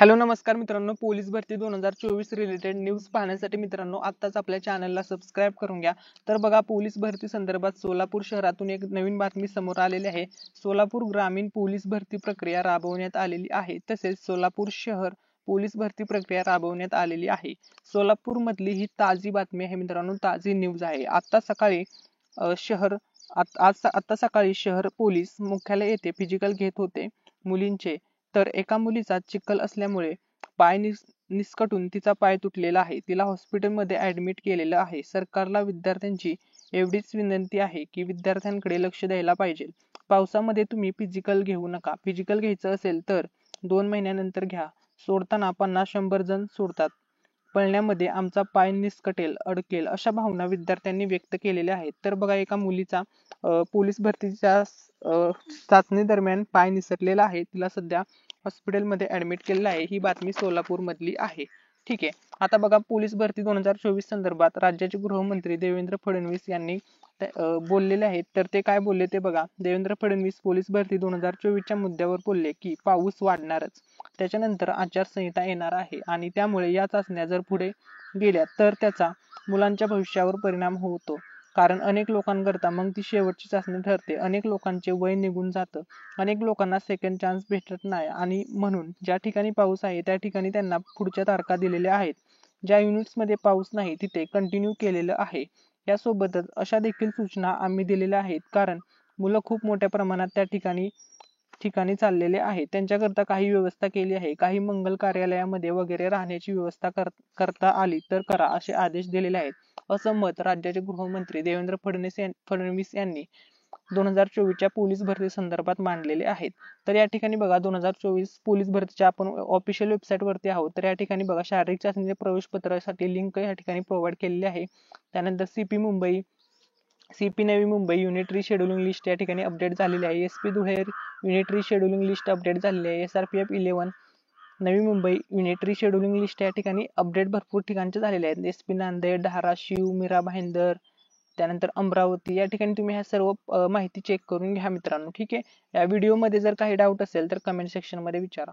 Hello नमस्कार मित्रांनो, police भरती 2024 रिलेटेड न्यूज पाहण्यासाठी मित्रांनो आत्ताच आपल्या चॅनलला सबस्क्राइब करून घ्या। तर बघा, पोलीस भरती संदर्भात सोलापूर शहरातून एक नवीन बातमी समोर आलेली आहे। सोलापूर ग्रामीण पोलीस भरती प्रक्रिया राबवण्यात आलेली आहे। तसेच सोलापूर शहर पोलीस भरती प्रक्रिया राबवण्यात आलेली आहे। सोलापूर मधली ही ताजी बातमी आहे मित्रांनो, ताजी न्यूज आहे। आता सकाळी आता सकाळी शहर पोलीस मुख्यालय येथे फिजिकल घेत होते मुलींचे। तर एका मुलीचा चिखल असल्यामुळे पाय निसकटून तिचा पाय तुटलेला आहे। तिला हॉस्पिटलमध्ये ऍडमिट केलेलं आहे। सरकारला विद्यार्थ्यांची एवढीच विनंती आहे की विद्यार्थ्यांकडे लक्ष द्यायला पाहिजे। पावसामध्ये तुम्ही फिजिकल घेऊ नका। फिजिकल घ्यायचं असेल तर 2 महिन्यानंतर घ्या। सोडताना 50-100 जण सोडतात। पळण्यामध्ये आमचा पाय निसकटेल, अडकेल अशा भावना विद्यार्थ्यांनी व्यक्त केलेल्या आहेत। तर बघा, एका मुलीचा पोलीस भरतीच्या चाचणी दरम्यान पाय निसटलेला आहे। तिला सध्या हॉस्पिटलमध्ये ऍडमिट केलेलं आहे। ही बातमी सोलापूर मधली आहे। ठीक आहे, आता बघा, पोलीस भरती 2024 संदर्भात राज्याचे गृहमंत्री देवेंद्र फडणवीस यांनी बोललेले आहेत। तर ते काय बोलले ते बघा। देवेंद्र फडणवीस पोलीस भरती 2024 च्या मुद्द्यावर बोलले की पाऊस वाढणारच, त्याच्यानंतर आचारसंहिता येणार आहे आणि त्यामुळे या चाचण्या जर पुढे गेल्या तर त्याचा मुलांच्या भविष्यावर परिणाम होतो। कारण अनेक लोकांकरता मग ती शेवटची चाचणी ठरते। अनेक लोकांचे वय निघून जातं, अनेक लोकांना सेकंड चान्स भेटत नाही आणि म्हणून ज्या ठिकाणी पाऊस आहे त्या ठिकाणी त्यांना पुढच्या तारखा दिलेल्या आहेत। ज्या युनिट्स मध्ये पाऊस नाही तिथे कंटिन्यू केलेलं आहे। यासोबतच अशा देखील सूचना आम्ही दिलेल्या आहेत, कारण मुलं खूप मोठ्या प्रमाणात त्या ठिकाणी चाललेले आहेत। त्यांच्याकरता काही व्यवस्था केली आहे। काही मंगल कार्यालयामध्ये वगैरे राहण्याची व्यवस्था करता आली तर करा असे आदेश दिलेले आहेत, असं मत राज्याचे गृहमंत्री देवेंद्र फडणवीस यांनी 2024 पोलीस भरती संदर्भात मांडलेले आहेत। तर या ठिकाणी बघा, 2024 पोलीस भरतीच्या आपण ऑफिशियल वेबसाईट वरती आहोत। तर या ठिकाणी बघा, शारीरिक चाचणी प्रवेश पत्रासाठी लिंक या ठिकाणी प्रोव्हाइड केलेली आहे। त्यानंतर CP Navi Mumbai unit rescheduling list या ठिकाणी अपडेट झालेली आहे। SP Dhule unit rescheduling list update झालेली आहे। SRPF 11 Navi Mumbai unit rescheduling list या ठिकाणी अपडेट भरपूर ठिकाणचे झालेले आहेत। एसपी नांदेड, धाराशिव, मीरा भाईंदर, त्यानंतर अमरावती या ठिकाणी तुम्ही ह्या सर्व माहिती चेक करून घ्या मित्रांनो। ठीक आहे, या व्हिडिओ मध्ये जर काही डाऊट असेल तर कमेंट सेक्शन मध्ये विचारा।